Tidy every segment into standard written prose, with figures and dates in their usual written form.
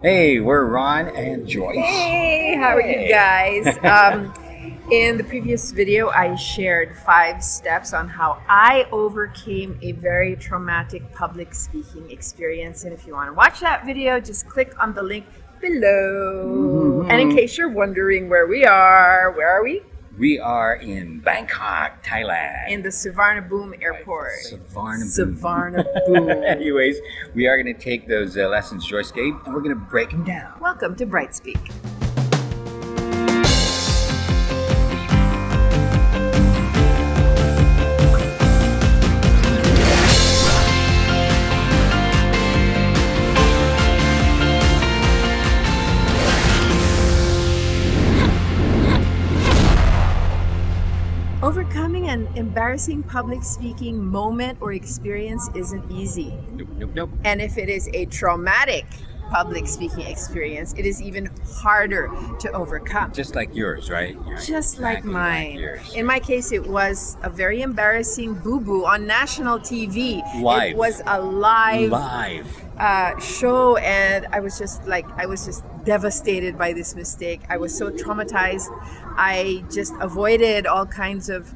Hey, we're Ron and Joyce. Hey, how are you guys? In the previous video, I shared 5 steps on how I overcame a very traumatic public speaking experience. And if you want to watch that video, just click on the link below. And in case you're wondering where are we? We are in Bangkok, Thailand. In the Suvarnabhumi Airport. Suvarnabhumi. Anyways, we are going to take those lessons Joyce gave and we're going to break them down. Welcome to Brightspeak. Overcoming an embarrassing public speaking moment or experience isn't easy. Nope. And if it is a traumatic public speaking experience, it is even harder to overcome. Just like yours, right? Just like mine. yours. In my case, it was a very embarrassing boo-boo on national TV. Live. It was a live show, and I was just devastated by this mistake. I was so traumatized. I just avoided all kinds of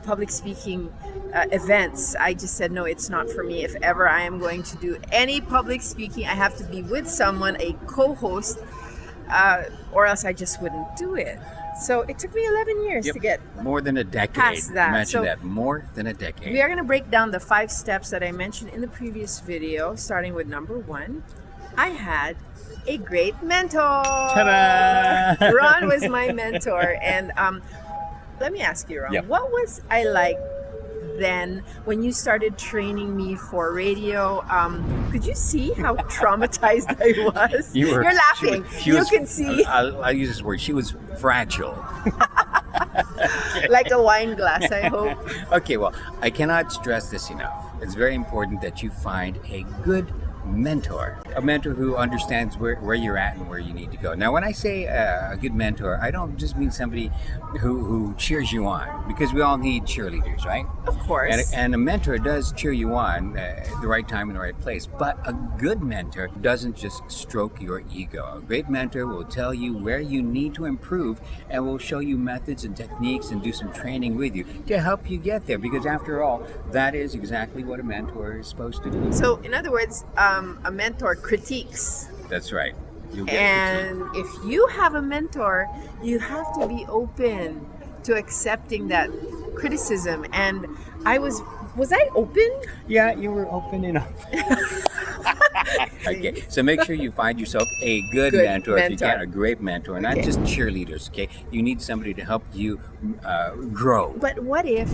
public speaking events. I just said, no, it's not for me. If ever I am going to do any public speaking, I have to be with someone, a co-host, or else I just wouldn't do it. So it took me 11 years to get more than a decade. Past that. Imagine So that, more than a decade. we are going to break down the 5 steps that I mentioned in the previous video, starting with number 1. I had a great mentor. Ta-da! Ron was my mentor. And let me ask you, Ron, what was I like then when you started training me for radio? Could you see how traumatized I was? You're laughing. You can see. I'll use this word. She was fragile. Like a wine glass, I hope. Okay, well, I cannot stress this enough. It's very important that you find a good mentor, a mentor who understands where you're at and where you need to go. Now, when I say a good mentor, I don't just mean somebody who cheers you on, because we all need cheerleaders, right? Of course. And a mentor does cheer you on at the right time in the right place, but a good mentor doesn't just stroke your ego. A great mentor will tell you where you need to improve and will show you methods and techniques and do some training with you to help you get there, because after all, that is exactly what a mentor is supposed to do. So, in other words, a mentor critiques. That's right. You'll get And if you have a mentor, you have to be open to accepting that criticism. And was I open? Yeah, you were open enough. Okay, so make sure you find yourself a good mentor if you can, a great mentor, not just cheerleaders, okay? You need somebody to help you grow. But what if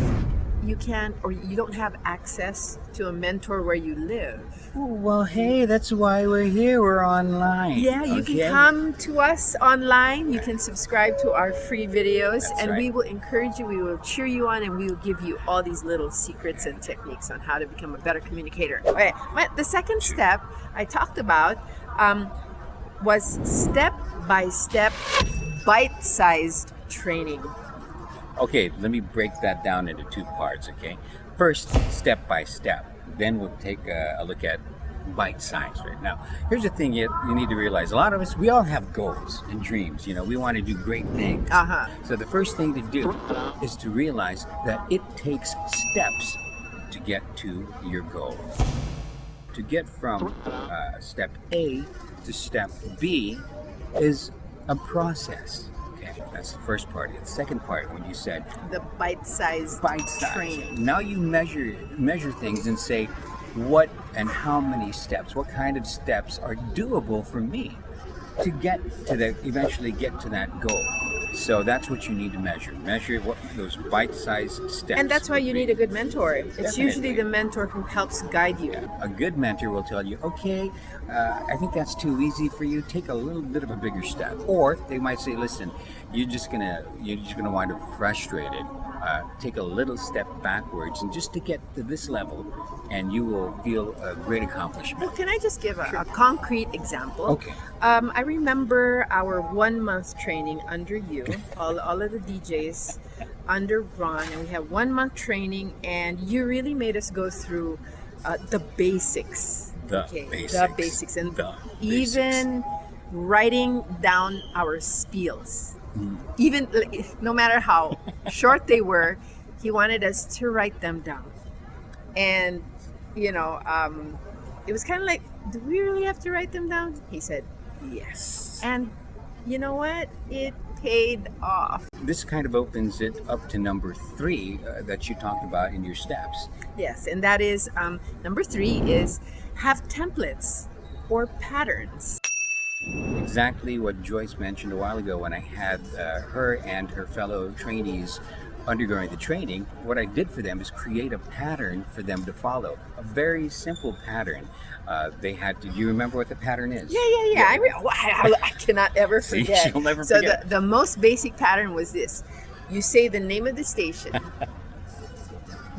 you can't, or you don't have access to a mentor where you live? Well, hey, that's why we're here. We're online. Yeah, you can come to us online. You can subscribe to our free videos, and we will encourage you. We will cheer you on, and we will give you all these little secrets and techniques on how to become a better communicator. Okay, the second step I talked about was step-by-step, bite-sized training. Okay, let me break that down into 2 parts, okay? First, step by step. Then we'll take a look at bite size right now. Here's the thing you need to realize. A lot of us, we all have goals and dreams. You know, we want to do great things. So the first thing to do is to realize that it takes steps to get to your goal. To get from step A to step B is a process. That's the first part. The second part, when you said the bite-sized training. Now you measure things and say what and how many steps, what kind of steps are doable for me to eventually get to that goal. So that's what you need to measure. Measure what those bite-sized steps. And that's why you need a good mentor. It's usually the mentor who helps guide you. Yeah. A good mentor will tell you, okay, I think that's too easy for you. Take a little bit of a bigger step. Or they might say, listen, you're just gonna wind up frustrated. Take a little step backwards, and just to get to this level, and you will feel a great accomplishment. Well, can I just give a concrete example? Okay. I remember our 1-month training under you, all of the DJs under Ron, and we had 1-month training, and you really made us go through the basics. The basics. And even writing down our spiels. Even no matter how short they were, he wanted us to write them down. And, it was kind of like, do we really have to write them down? He said, yes. And you know what? It paid off. This kind of opens it up to number 3 that you talked about in your steps. Yes, and that is number 3 is have templates or patterns. Exactly what Joyce mentioned a while ago when I had her and her fellow trainees undergoing the training. What I did for them is create a pattern for them to follow. A very simple pattern. They had to, do you remember what the pattern is? Yeah. I cannot ever See, forget. she'll never so forget. the most basic pattern was this. You say the name of the station.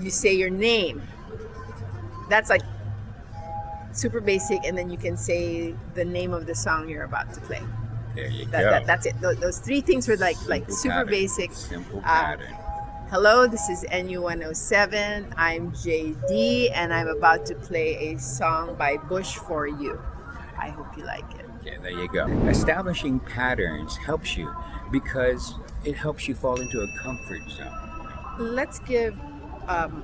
You say your name. That's like super basic, and then you can say the name of the song you're about to play. There you go. That's it. Those 3 things were like Simple super pattern. basic. Simple pattern. Hello, this is NU107. I'm JD, and I'm about to play a song by Bush for you. I hope you like it. Okay, there you go. Establishing patterns helps you because it helps you fall into a comfort zone. Let's give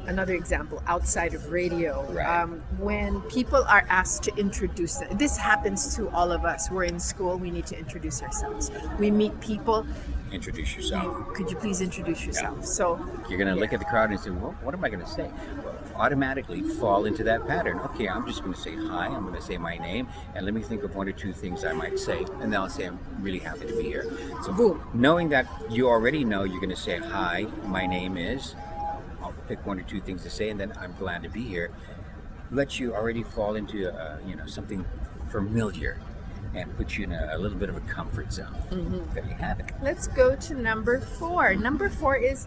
another example outside of radio. Right. When people are asked to introduce them, this happens to all of us. We're in school, we need to introduce ourselves. We meet people. Introduce yourself. Could you please introduce yourself? So You're going to look at the crowd and say, well, what am I going to say? Well, automatically fall into that pattern. Okay, I'm just going to say hi. I'm going to say my name. And let me think of 1 or 2 things I might say. And then I'll say, I'm really happy to be here. So boom. Knowing that you already know you're going to say, hi, my name is, I'll pick 1 or 2 things to say, and then I'm glad to be here. Let you already fall into, something familiar and put you in a little bit of a comfort zone. There you have it. let's go to number 4. Number 4 is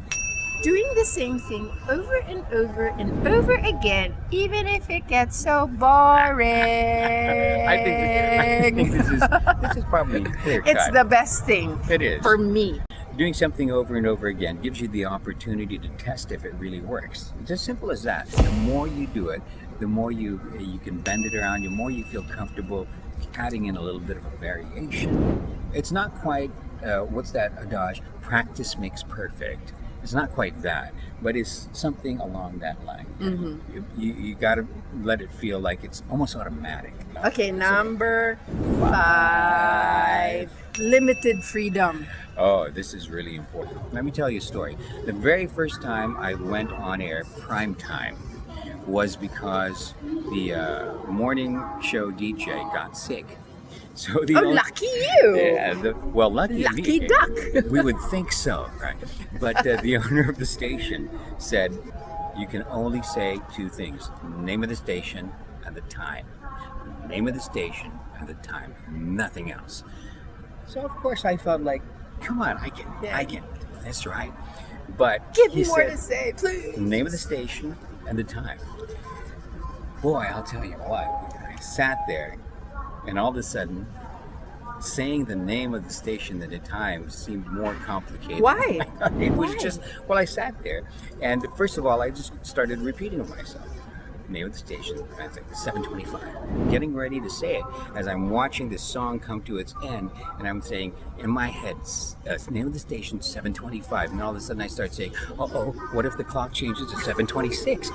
doing the same thing over and over and over again, even if it gets so boring. I think this is probably clear cut. It's the best thing It is. for me. Doing something over and over again gives you the opportunity to test if it really works. It's as simple as that. The more you do it, the more you can bend it around, the more you feel comfortable adding in a little bit of a variation. It's not quite, what's that adage? Practice makes perfect. It's not quite that, but it's something along that line. You got to let it feel like it's almost automatic. Okay, number 5, limited freedom. Oh, this is really important. Let me tell you a story. The very first time I went on air prime time was because the morning show DJ got sick. So the Lucky you! Yeah, lucky Lucky me. duck. We would think so, right? But the owner of the station said, you can only say 2 things: name of the station and the time. Name of the station and the time. Nothing else. So of course I felt like, come on, I can. That's right. But Give he me more said, to say, please. name of the station and the time. Boy, I'll tell you what, I sat there and all of a sudden saying the name of the station and the time seemed more complicated. Why? It was Why? just, I sat there and first of all I just started repeating it myself. Name of the station, I was like 7:25. Getting ready to say it as I'm watching this song come to its end, and I'm saying in my head, name of the station 7:25, and all of a sudden I start saying, what if the clock changes to 7:26?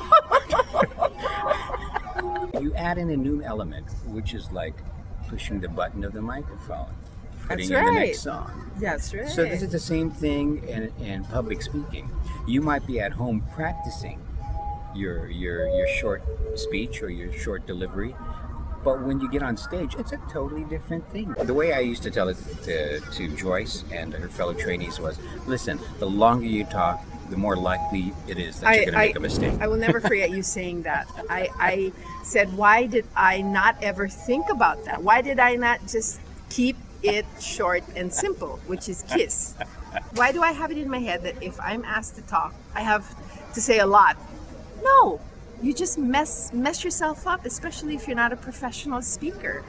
You add in a new element, which is like pushing the button of the microphone, putting That's in the right. next song. That's right. So this is the same thing in public speaking. You might be at home practicing your short speech or your short delivery, but when you get on stage, it's a totally different thing. The way I used to tell it to Joyce and her fellow trainees was, listen, the longer you talk, the more likely it is that you're going to make a mistake. I will never forget you saying that. I said, why did I not ever think about that? Why did I not just keep it short and simple, which is KISS? Why do I have it in my head that if I'm asked to talk, I have to say a lot? No, you just mess yourself up, especially if you're not a professional speaker.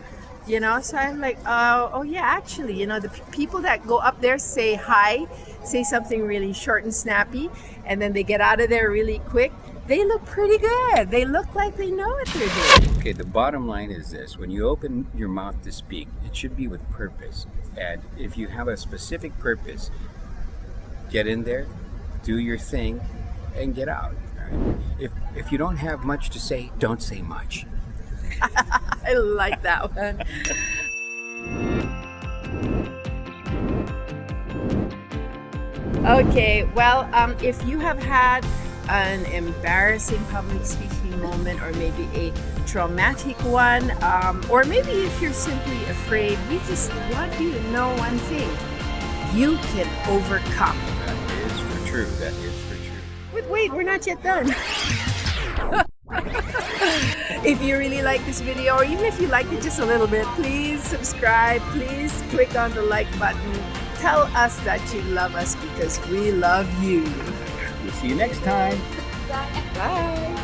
So I'm like, oh yeah, actually, the people that go up there say hi, say something really short and snappy, and then they get out of there really quick. they look pretty good. They look like they know what they're doing. Okay, the bottom line is this. When you open your mouth to speak, it should be with purpose. And if you have a specific purpose, get in there, do your thing, and get out. All right? If you don't have much to say, don't say much. I like that one. Okay, well, if you have had an embarrassing public speaking moment, or maybe a traumatic one, or maybe if you're simply afraid, we just want you to know one thing: you can overcome. That is for true. That is for true. But wait, we're not yet done. If you really like this video, or even if you liked it just a little bit, please subscribe, please click on the like button. Tell us that you love us, because we love you. We'll see you next time. Bye.